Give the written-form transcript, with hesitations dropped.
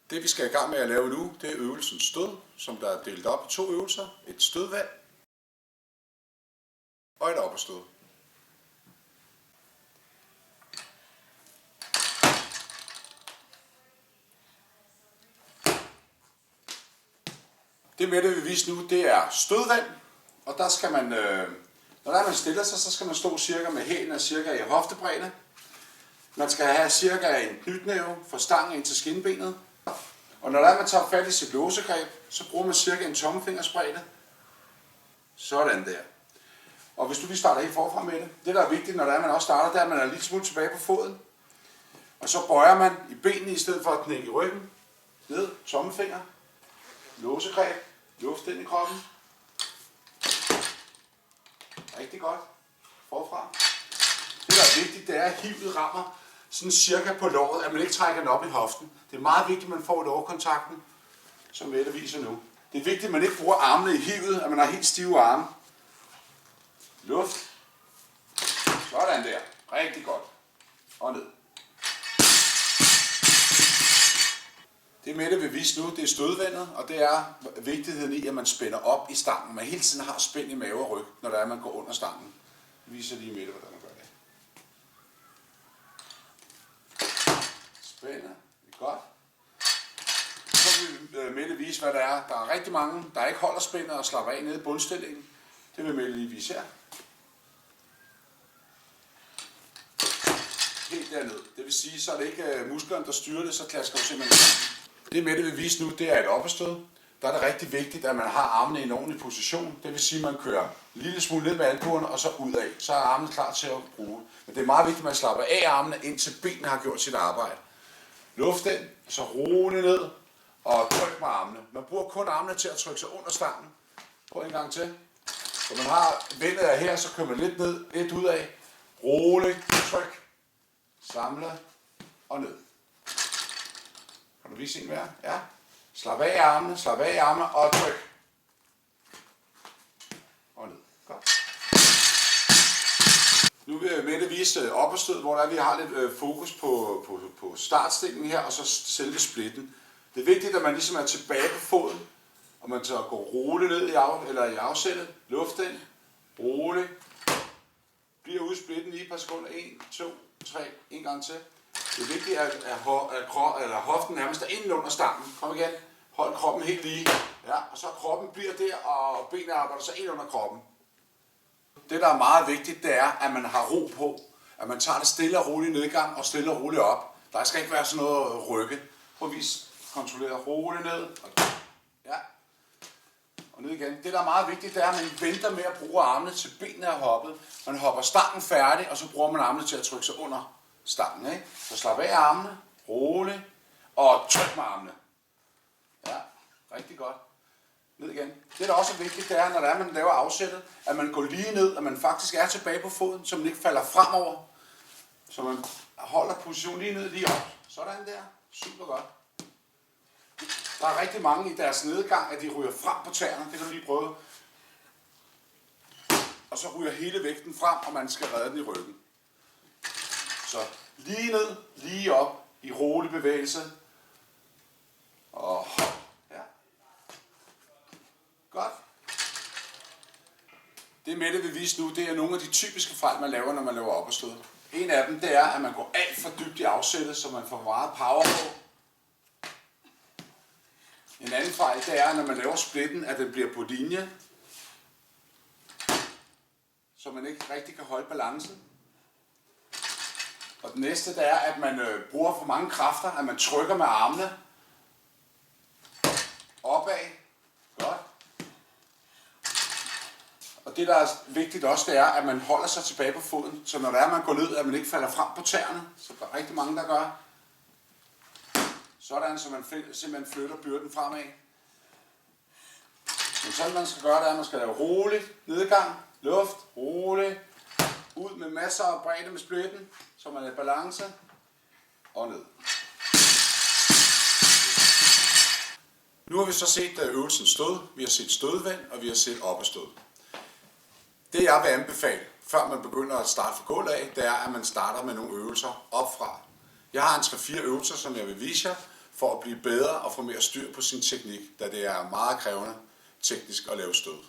Det vi skal i gang med at lave nu, det er øvelsen stød, som der er delt op i 2 øvelser. Et stødvand og et op- og stød. Det Mette vil vise nu, det er stødvand, og der skal man, når man stiller sig, så skal man stå cirka med hælene cirka i hoftebredde. Man skal have cirka en knytnæve fra stangen ind til skinbenet. Og når man tager fat i sit låsegreb, så bruger man cirka en tommelfingersbredde. Sådan der. Og hvis du lige starter helt forfra med det der er vigtigt, når man også starter, det er, at man er lidt smule tilbage på foden. Og så bøjer man i benene i stedet for at knække i ryggen. Ned, tommelfinger, låsegreb, luft ind i kroppen. Rigtig godt. Forfra. Det der er vigtigt, det er, at hivet rammer sådan cirka på låret, at man ikke trækker den op i hoften. Det er meget vigtigt, at man får lårkontakten, som Mette viser nu. Det er vigtigt, at man ikke bruger armene i hivet, at man har helt stive arme. Luft. Sådan der. Rigtig godt. Og ned. Det Mette vil vise nu, det er stødvandet, og det er vigtigheden i, at man spænder op i stangen. Man hele tiden har spænd i mave og ryg, når der er, man går under stangen. Jeg viser lige Mette, hvordan man gør det. Spænder. Det er godt. Så vil Mette vise, hvad der er. Der er rigtig mange, der ikke holder spændet og slapper af nede i bundstillingen. Det vil Mette lige vise her. Helt derned. Det vil sige, så er det ikke musklerne, der styrer det, så klasker du simpelthen sammen. Det Mette vil vise nu, det er et op- og stød. Der er det rigtig vigtigt, at man har armene i en ordentlig position. Det vil sige, at man kører en lille smule ned med albuerne og så ud af. Så er armene klar til at bruge. Men det er meget vigtigt, at man slapper af armene, indtil benene har gjort sit arbejde. Luft ind, så roligt ned og tryk med armene. Man bruger kun armene til at trykke sig under stangen. Prøv en gang til. Når man har vendet af her, så kører man lidt ned, lidt ud af. Roligt, tryk, samle og ned. Kan du vise en mere? Ja. Slap af armene og tryk. Og ned. Godt. Nu vil Mette vise op- og stød, hvor der vi har lidt fokus på startstillingen her, og så selve splitten. Det er vigtigt, at man ligesom er tilbage på foden, og man tager gå roligt ned i afsættet. Luft ind. Roligt. Bliver ude i splitten i et par sekunder. 1, 2, 3. En gang til. Det er vigtigt, at hoften nærmest er inde under stangen. Kom igen. Hold kroppen helt lige. Ja, og så kroppen bliver der, og benene arbejder så ind under kroppen. Det, der er meget vigtigt, det er, at man har ro på. At man tager det stille og roligt nedgang og stille og roligt op. Der skal ikke være sådan noget rykke. Prøv at vise. Kontrollere roligt ned. Ja. Og ned igen. Det, der er meget vigtigt, det er, at man venter med at bruge armene til benene er hoppet. Man hopper stangen færdig, og så bruger man armene til at trykke sig under stangen. Ikke? Så slap af armene, roligt, og tryk med armene. Ja, rigtig godt. Ned igen. Det, der også er vigtigt, det er, når man laver afsættet, at man går lige ned, at man faktisk er tilbage på foden, så man ikke falder fremover. Så man holder positionen lige ned, lige op. Sådan der. Super godt. Der er rigtig mange i deres nedgang, at de ryger frem på tæerne. Det kan du lige prøve. Og så ryger hele vægten frem, og man skal redde den i ryggen. Så lige ned, lige op, i rolig bevægelse. Og hop. Ja. Godt. Det Mette vil vise nu, det er nogle af de typiske fejl, man laver, når man laver op- og stød. En af dem, det er, at man går alt for dybt i afsættet, så man får meget power på. En anden fejl, det er, når man laver splitten, at den bliver på linje, så man ikke rigtig kan holde balancen. Og den næste, det er, at man bruger for mange kræfter, at man trykker med armene opad. Godt. Og det, der er vigtigt også, det er, at man holder sig tilbage på foden, så når det er, man går ned, at man ikke falder frem på tæerne, så der er rigtig mange, der gør. Sådan, så man simpelthen flytter byrden fremad. Men sådan man skal gøre, det er, at man skal lave roligt nedgang, luft, roligt, ud med masser af bredde med splitten, så man er i balance, og ned. Nu har vi så set øvelsen stød, vi har set stødvand, og vi har set op- og stød. Det jeg vil anbefale, før man begynder at starte fra gulvet af, det er, at man starter med nogle øvelser opfra. Jeg har en 3-4 øvelser, som jeg vil vise jer, for at blive bedre og få mere styr på sin teknik, da det er meget krævende teknisk at lave stød.